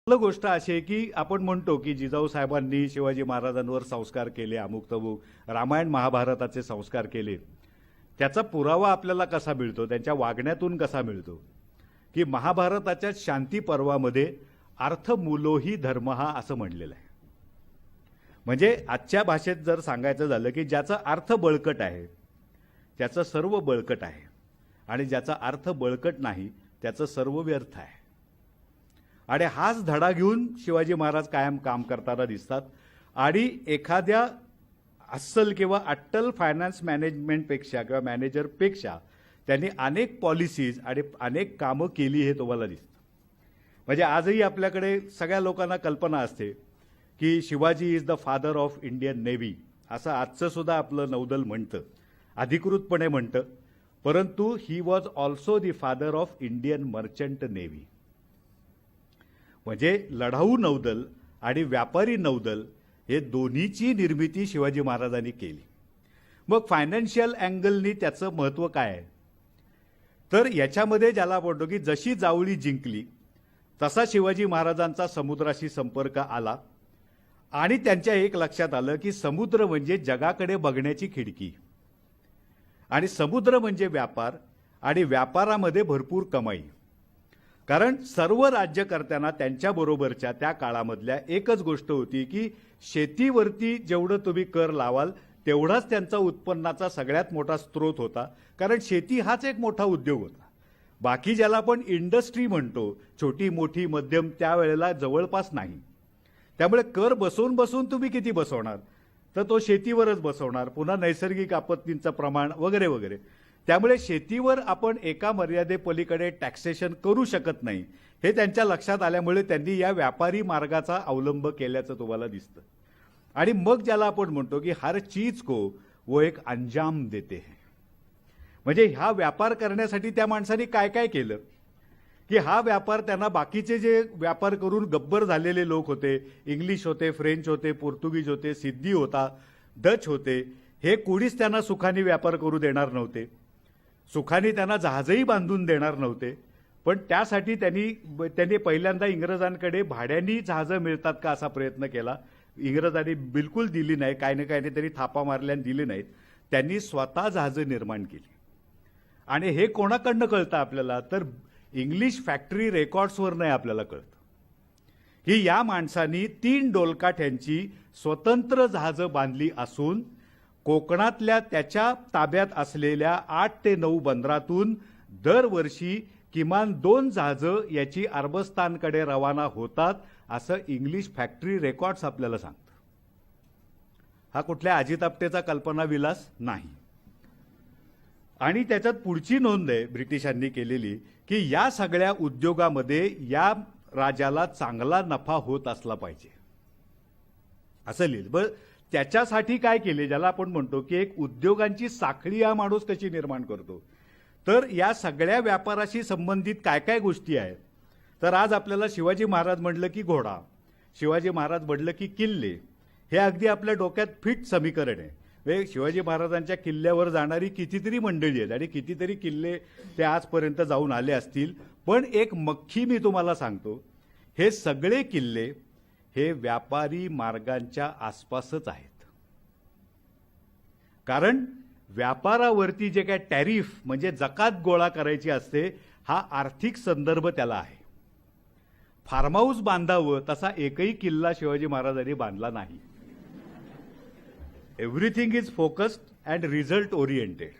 पहिली गोष्ट अशी आहे की आपण म्हणतो की जिजाऊ साहेबांनी शिवाजी महाराजांवर संस्कार केले, अमुक तमुक, रामायण महाभारताचे संस्कार केले. त्याचा पुरावा आपल्याला कसा मिळतो, त्यांच्या वागण्यातून कसा मिळतो की महाभारताच्या शांती पर्वामध्ये अर्थ मूलोही धर्म हा असं म्हणलेलं आहे. म्हणजे आजच्या भाषेत जर सांगायचं झालं की ज्याचा अर्थ बळकट आहे त्याचं सर्व बळकट आहे, आणि ज्याचा अर्थ बळकट नाही त्याचं सर्व व्यर्थ आहे. आणि हाच धडा घेऊन शिवाजी महाराज कायम काम करताना दिसतात. आणि एखाद्या अस्सल किंवा अट्टल फायनान्स मॅनेजमेंटपेक्षा किंवा मॅनेजरपेक्षा त्यांनी अनेक पॉलिसीज आणि अनेक कामं केली हे तुम्हाला दिसतं. म्हणजे आजही आपल्याकडे सगळ्या लोकांना कल्पना असते की Shivaji is the father of Indian navy, असं आजचं सुद्धा आपलं नौदल म्हणतं, अधिकृतपणे म्हणतं. परंतु he was also the father of Indian merchant navy. म्हणजे लढाऊ नौदल आणि व्यापारी नौदल हे दोन्हीची निर्मिती शिवाजी महाराजांनी केली. मग फायनान्शियल अँगलनी त्याचं महत्त्व काय आहे, तर याच्यामध्ये ज्याला म्हणतो की जशी जावळी जिंकली तसा शिवाजी महाराजांचा समुद्राशी संपर्क आला, आणि त्यांच्या एक लक्षात आलं की समुद्र म्हणजे जगाकडे बघण्याची खिडकी, आणि समुद्र म्हणजे व्यापार, आणि व्यापारामध्ये भरपूर कमाई. कारण सर्व राज्यकर्त्यांना त्यांच्याबरोबरच्या त्या काळामधल्या एकच गोष्ट होती की शेतीवरती जेवढं तुम्ही कर लावाल तेवढाच त्यांचा उत्पन्नाचा सगळ्यात मोठा स्रोत होता, कारण शेती हाच एक मोठा उद्योग होता. बाकी ज्याला आपण इंडस्ट्री म्हणतो, छोटी मोठी मध्यम, त्यावेळेला जवळपास नाही. त्यामुळे कर बसवून बसवून तुम्ही किती बसवणार, तर तो शेतीवरच बसवणार, पुन्हा नैसर्गिक आपत्तींचं प्रमाण वगैरे वगैरे. त्यामुळे शेतीवर आपण एका मर्यादेपलीकडे टॅक्सेशन करू शकत नाही हे त्यांच्या लक्षात आल्यामुळे त्यांनी या व्यापारी मार्गाचा अवलंब केल्याचं तुम्हाला दिसतं. आणि मग ज्याला आपण म्हणतो की हर चीज को वो एक अंजाम देते हैं, म्हणजे हा व्यापार करण्यासाठी त्या माणसाने काय काय केलं की हा व्यापार त्यांना बाकीचे जे व्यापार करून गब्बर झालेले लोक होते, इंग्लिश होते, फ्रेंच होते, पोर्तुगीज होते, सिद्धी होता, डच होते, हे कोणीच त्यांना सुखाने व्यापार करू देणार नव्हते, सुखाने त्यांना जहाजही बांधून देणार नव्हते. पण त्यासाठी त्यांनी पहिल्यांदा इंग्रजांकडे भाड्यानी जहाजं मिळतात का असा प्रयत्न केला. इंग्रजांनी बिलकुल दिली नाही, काही ना काही तरी थापा मारल्याने दिली नाहीत. त्यांनी स्वतः जहाजं निर्माण केली. आणि हे कोणाकडनं कळतं आपल्याला, तर इंग्लिश फॅक्टरी रेकॉर्ड्सवर नाही आपल्याला कळतं की या माणसांनी 3 डोलकाठ्यांची स्वतंत्र जहाजं बांधली असून कोकणातल्या त्याच्या ताब्यात असलेल्या 8 ते 9 बंदरातून दरवर्षी किमान 2 जहाजं याची अरबस्तानकडे रवाना होतात, असं इंग्लिश फॅक्टरी रेकॉर्ड्स आपल्याला सांगतं. हा कुठल्या अजितापटेचा कल्पनाविलास नाही. आणि त्याच्यात पुढची नोंद आहे ब्रिटिशांनी केलेली की या सगळ्या उद्योगामध्ये या राजाला चांगला नफा होत असला पाहिजे असं लिहिलं. बरं, त्याच्यासाठी काय केले, ज्याला आपण म्हणतो की एक उद्योगांची साखळी हा माणूस कशी निर्माण करतो, तर या सगळ्या व्यापाराशी संबंधित काय काय गोष्टी आहेत. तर आज आपल्याला शिवाजी महाराज म्हटलं की घोडा, शिवाजी महाराज म्हटलं की किल्ले, हे अगदी आपल्या डोक्यात फिट समीकरण आहे. शिवाजी महाराजांच्या किल्ल्यावर जाणारी कितीतरी मंडळी आहेत आणि कितीतरी किल्ले ते आजपर्यंत जाऊन आले असतील. पण एक मख्खी मी तुम्हाला सांगतो, हे सगळे किल्ले हे व्यापारी मार्गांच्या आसपासच आहेत. कारण व्यापारावरती जे काय टॅरिफ म्हणजे जकात गोळा करायची असते, हा आर्थिक संदर्भ त्याला आहे. फार्म हाऊस बांधावं तसा एकही किल्ला शिवाजी महाराजांनी बांधला नाही. Everything is focused and result oriented.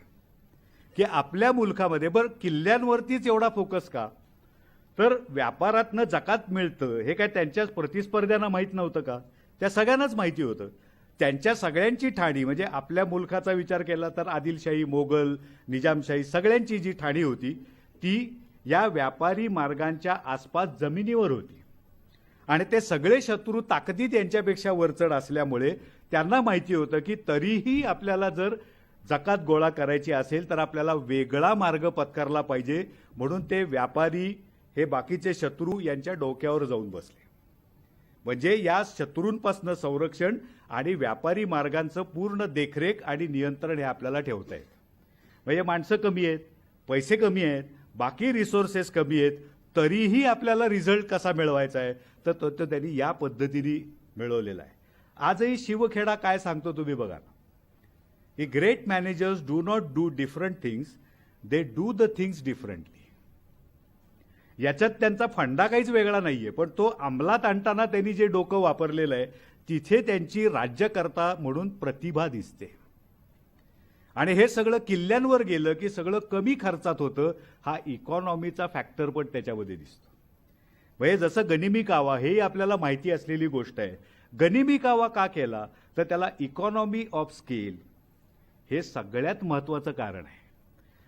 की आपल्या मुलखामध्ये बरं किल्ल्यांवरतीच एवढा फोकस का, तर व्यापारातनं जकात मिळतं हे काय त्यांच्याच प्रतिस्पर्ध्यांना माहीत नव्हतं का, त्या सगळ्यांनाच माहिती होतं. त्यांच्या सगळ्यांची ठाणी म्हणजे आपल्या मुलखाचा विचार केला तर आदिलशाही, मोगल, निजामशाही सगळ्यांची जी ठाणी होती ती या व्यापारी मार्गांच्या आसपास जमिनीवर होती. आणि ते सगळे शत्रू ताकदीत यांच्यापेक्षा वरचढ असल्यामुळे त्यांना माहिती होतं की तरीही आपल्याला जर जकात गोळा करायची असेल तर आपल्याला वेगळा मार्ग पत्करला पाहिजे. म्हणून ते व्यापारी हे बाकीचे शत्रू यांच्या डोक्यावर जाऊन बसले. म्हणजे या शत्रूंपासून संरक्षण आणि व्यापारी मार्गांचं पूर्ण देखरेख आणि नियंत्रण हे आपल्याला ठेवता येतं. म्हणजे माणसं कमी आहेत, पैसे कमी आहेत, बाकी रिसोर्सेस कमी आहेत, तरीही आपल्याला रिझल्ट कसा मिळवायचा आहे तर तो त्यांनी या पद्धतीने मिळवलेला आहे. आजही शिवखेडा काय सांगतो तुम्ही बघा ना, की great managers do not do different things, they do the things differently. याच्यात त्यांचा फंडा काहीच वेगळा नाहीये, पण तो अंमलात आणताना त्यांनी जे डोकं वापरलेलं आहे तिथे त्यांची राज्यकर्ता म्हणून प्रतिभा दिसते. आणि हे सगळं किल्ल्यांवर गेलं की सगळं कमी खर्चात होतं, हा इकॉनॉमीचा फॅक्टर पण त्याच्यामध्ये दिसतो. म्हणजे जसं गनिमी कावा हे आपल्याला माहिती असलेली गोष्ट आहे. गनिमी कावा का केला तर त्याला इकॉनॉमी ऑफ स्केल हे सगळ्यात महत्त्वाचं कारण आहे.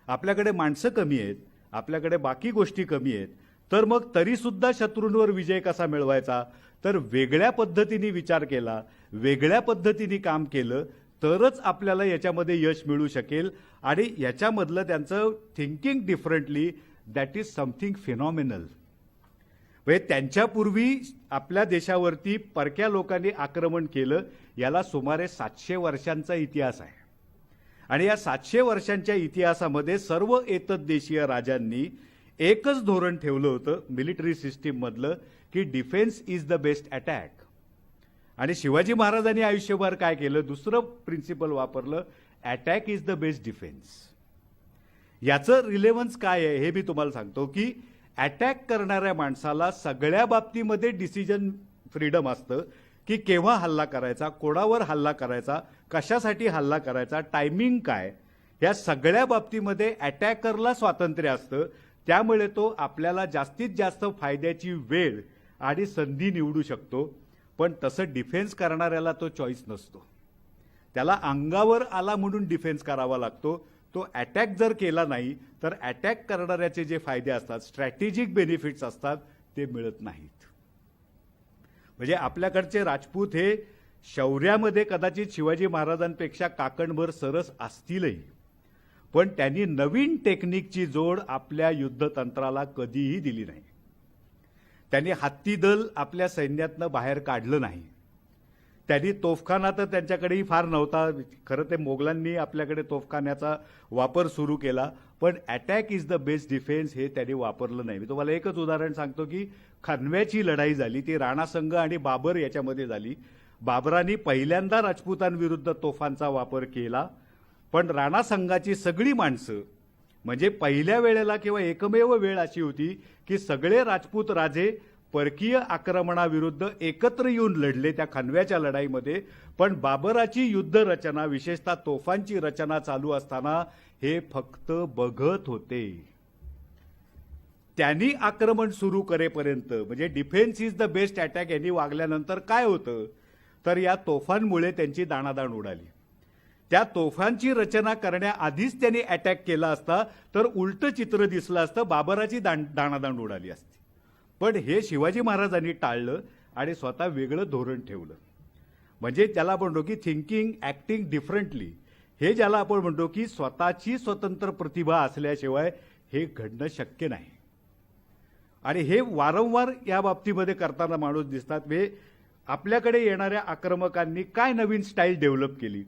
आपल्याकडे माणसं कमी आहेत, आपल्याकडे बाकी गोष्टी कमी आहेत, तर मग तरीसुद्धा शत्रूंवर विजय कसा मिळवायचा, तर वेगळ्या पद्धतीने विचार केला, वेगळ्या पद्धतीने काम केलं तरच आपल्याला याच्यामध्ये यश मिळू शकेल. आणि याच्यामधलं त्यांचं thinking differently that is something phenomenal. म्हणजे त्यांच्यापूर्वी आपल्या देशावरती परक्या लोकांनी आक्रमण केलं, याला सुमारे 700 वर्षांचा इतिहास आहे. आणि या 700 वर्षांच्या इतिहासामध्ये सर्व एतद्देशीय राजांनी एकच धोरण ठेवलं होतं मिलिटरी सिस्टीममधलं, की defence is the best attack. आणि शिवाजी महाराजांनी आयुष्यभर काय केलं, दुसरं प्रिन्सिपल वापरलं, attack is the best defence. याचं रिलेव्हन्स काय आहे हे मी तुम्हाला सांगतो, की अटॅक करणाऱ्या माणसाला सगळ्या बाबतीमध्ये डिसिजन फ्रीडम असतं, की केव्हा हल्ला करायचा, कोणावर हल्ला करायचा, कशासाठी हल्ला करायचा, टायमिंग काय, या सगळ्या बाबतीमध्ये अटॅकरला स्वातंत्र्य असतं. त्यामुळे तो आपल्याला जास्तीत जास्त फायद्याची वेळ आणि संधी निवडू शकतो. पण तसं डिफेन्स करणाऱ्याला तो चॉईस नसतो. त्याला अंगावर आला म्हणून डिफेन्स करावा लागतो. तो अटॅक जर केला नाही तर अटॅक करणाऱ्याचे जे फायदे असतात, स्ट्रॅटेजिक बेनिफिट्स असतात, ते मिळत नाहीत. म्हणजे आपल्याकडचे राजपूत हे शौर्यामध्ये कदाचित शिवाजी महाराजांपेक्षा काकणभर सरस असतीलही, पण त्यांनी नवीन टेक्निकची जोड आपल्या युद्धतंत्राला कधीही दिली नाही. त्यांनी हत्तीदल आपल्या सैन्यातनं बाहेर काढलं नाही. त्यांनी तोफखाना तर त्यांच्याकडेही फार नव्हता. खरं ते मोगलांनी आपल्याकडे तोफखान्याचा वापर सुरू केला, पण attack is the best defence हे त्यांनी वापरलं नाही. मी तुम्हाला एकच उदाहरण सांगतो, की खनव्याची लढाई झाली, ती राणासंग आणि बाबर याच्यामध्ये झाली. बाबरांनी पहिल्यांदा राजपुतांविरुद्ध तोफांचा वापर केला, पण राणासंघाची सगळी माणसं, म्हणजे पहिल्या वेळेला किंवा एकमेव वेळ अशी होती की सगळे राजपूत राजे परकीय आक्रमणाविरुद्ध एकत्र येऊन लढले त्या खनव्याच्या लढाईमध्ये. पण बाबराची युद्ध रचना, विशेषतः तोफांची रचना चालू असताना हे फक्त बघत होते. त्यांनी आक्रमण सुरू करेपर्यंत, म्हणजे defence is the best attack यांनी वागल्यानंतर काय होतं, तर या तोफांमुळे त्यांची दाणादाण उडाली. त्या तोफांची रचना करण्याआधीच त्यांनी अटॅक केला असता तर उलटं चित्र दिसलं असतं, बाबराची दाणादाण उडाली असती. पण हे शिवाजी महाराजांनी टाळलं आणि स्वतः वेगळं धोरण ठेवलं. म्हणजे त्याला म्हणतो की थिंकिंग ॲक्टिंग डिफरंटली, हे ज्याला आपण म्हणतो की स्वतःची स्वतंत्र प्रतिभा असल्याशिवाय हे घडणं शक्य नाही. आणि हे वारंवार या बाबतीमध्ये करताना माणूस दिसतात. हे आपल्याकडे येणाऱ्या आक्रमकांनी काय नवीन स्टाईल डेव्हलप केली,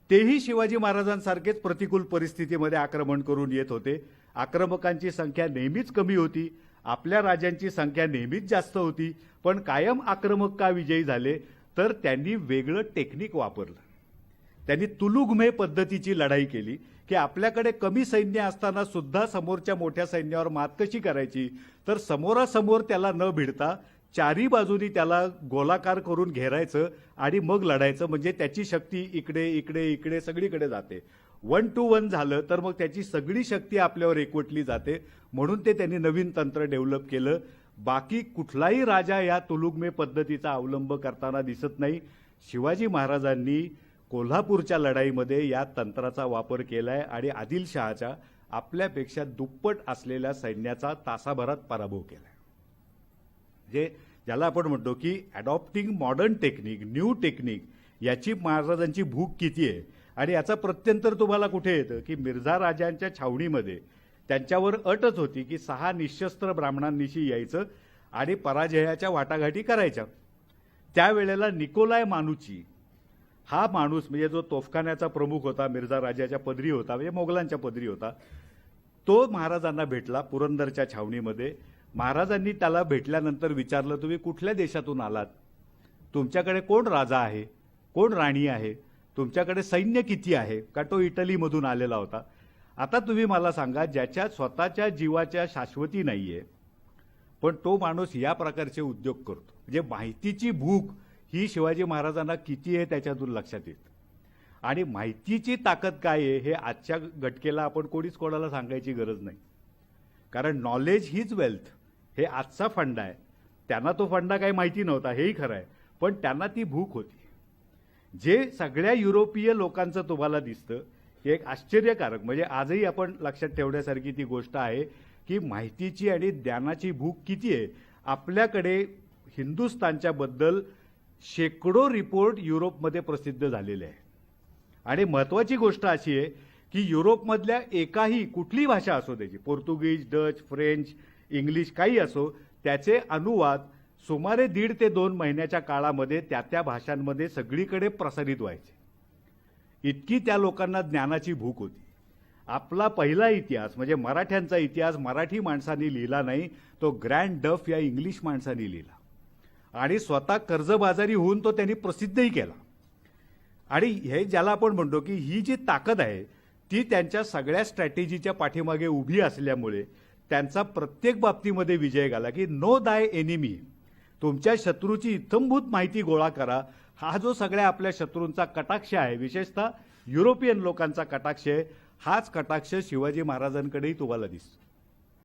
तेही शिवाजी महाराजांसारखेच प्रतिकूल परिस्थितीमध्ये आक्रमण करून येत होते. आक्रमकांची संख्या नेहमीच कमी होती, आपल्या राजांची संख्या नेहमीच जास्त होती, पण कायम आक्रमक का विजयी झाले, तर त्यांनी वेगळं टेक्निक वापरलं. त्यांनी तुलुगमे पद्धतीची लढाई केली, की आपल्याकडे कमी सैन्य असताना सुद्धा समोरच्या मोठ्या सैन्यावर मात कशी करायची, तर समोरासमोर त्याला न भिडता चारी बाजूनी त्याला गोलाकार करून घेरायचं आणि मग लढायचं. म्हणजे त्याची शक्ती इकडे इकडे इकडे सगळीकडे जाते. 1 to 1 झालं तर मग त्याची सगळी शक्ती आपल्यावर एकवटली जाते. म्हणून ते त्यांनी नवीन तंत्र डेव्हलप केलं. बाकी कुठलाही राजा या तुलुगमे पद्धतीचा अवलंब करताना दिसत नाही. शिवाजी महाराजांनी कोल्हापूरच्या लढाईमध्ये या तंत्राचा वापर केलाय आणि आदिलशहाच्या आपल्यापेक्षा दुप्पट असलेल्या सैन्याचा तासाभरात पराभव केलाय. जे ज्याला आपण म्हणतो की adopting modern technique, new technique, याची महाराजांची भूक किती आहे. आणि याचा प्रत्यंतर तुम्हाला कुठे येतं की मिर्झा राजांच्या छावणीमध्ये त्यांच्यावर अटच होती की 6 निशस्त्र ब्राह्मणांनिशी यायचं आणि पराजयाच्या वाटाघाटी करायच्या. त्यावेळेला निकोलाय मानुची हा माणूस, म्हणजे जो तोफखान्याचा प्रमुख होता, मिर्झा राजाच्या पदरी होता, म्हणजे मोगलांच्या पदरी होता, तो महाराजांना भेटला पुरंदरच्या छावणीमध्ये. महाराजांनी त्याला भेटल्यानंतर विचारलं, तुम्ही कुठल्या देशातून आलात, तुमच्याकडे कोण राजा आहे, कोण राणी आहे, तुमच्याकडे सैन्य किती आहे, का तो इटलीमधून आलेला होता. आता तुम्ही मला सांगा, ज्याच्या स्वतःच्या जीवाच्या शाश्वती नाहीये पण तो माणूस या प्रकारचे उद्योग करतो, म्हणजे माहितीची भूक ही शिवाजी महाराजांना किती आहे त्याच्यातून लक्षात येतं. आणि माहितीची ताकद काय आहे हे आजच्या घटकेला आपण कोणीच कोणाला सांगायची गरज नाही, कारण नॉलेज हीच वेल्थ हे आजचा फंडा आहे. त्यांना तो फंडा काही माहिती नव्हता हेही खरं आहे, पण त्यांना ती भूक होती. जे सगळ्या युरोपीय लोकांचं तुम्हाला दिसतं हे एक आश्चर्यकारक, म्हणजे आजही आपण लक्षात ठेवण्यासारखी ती गोष्ट आहे की माहितीची आणि ज्ञानाची भूक किती आहे. आपल्याकडे हिंदुस्थानच्या बद्दल शेकडो रिपोर्ट युरोपमध्ये प्रसिद्ध झालेले आहे. आणि महत्त्वाची गोष्ट अशी आहे की युरोपमधल्या एकाही कुठली भाषा असो, त्याची पोर्तुगीज, डच, फ्रेंच, इंग्लिश काही असो, त्याचे अनुवाद सुमारे 1.5 ते 2 महिन्याच्या काळामध्ये त्या भाषांमध्ये सगळीकडे प्रसारित व्हायचे. इतकी त्या लोकांना ज्ञानाची भूक होती. आपला पहिला इतिहास म्हणजे मराठ्यांचा इतिहास मराठी माणसांनी लिहिला नाही, तो ग्रँड डफ या इंग्लिश माणसांनी लिहिला आणि स्वतः कर्जबाजारी होऊन तो त्यांनी प्रसिद्धही केला. आणि हे ज्याला आपण म्हणतो की ही जी ताकद आहे ती त्यांच्या सगळ्या स्ट्रॅटेजीच्या पाठीमागे उभी असल्यामुळे त्यांचा प्रत्येक बाबतीमध्ये विजय झाला की नो दाय एनिमी, तुमच्या शत्रूची इत्थंभूत माहिती गोळा करा. हा जो सगळ्या आपल्या शत्रूंचा कटाक्ष आहे, विशेषतः युरोपियन लोकांचा कटाक्ष आहे, हाच कटाक्ष शिवाजी महाराजांकडेही तुम्हाला दिसतो.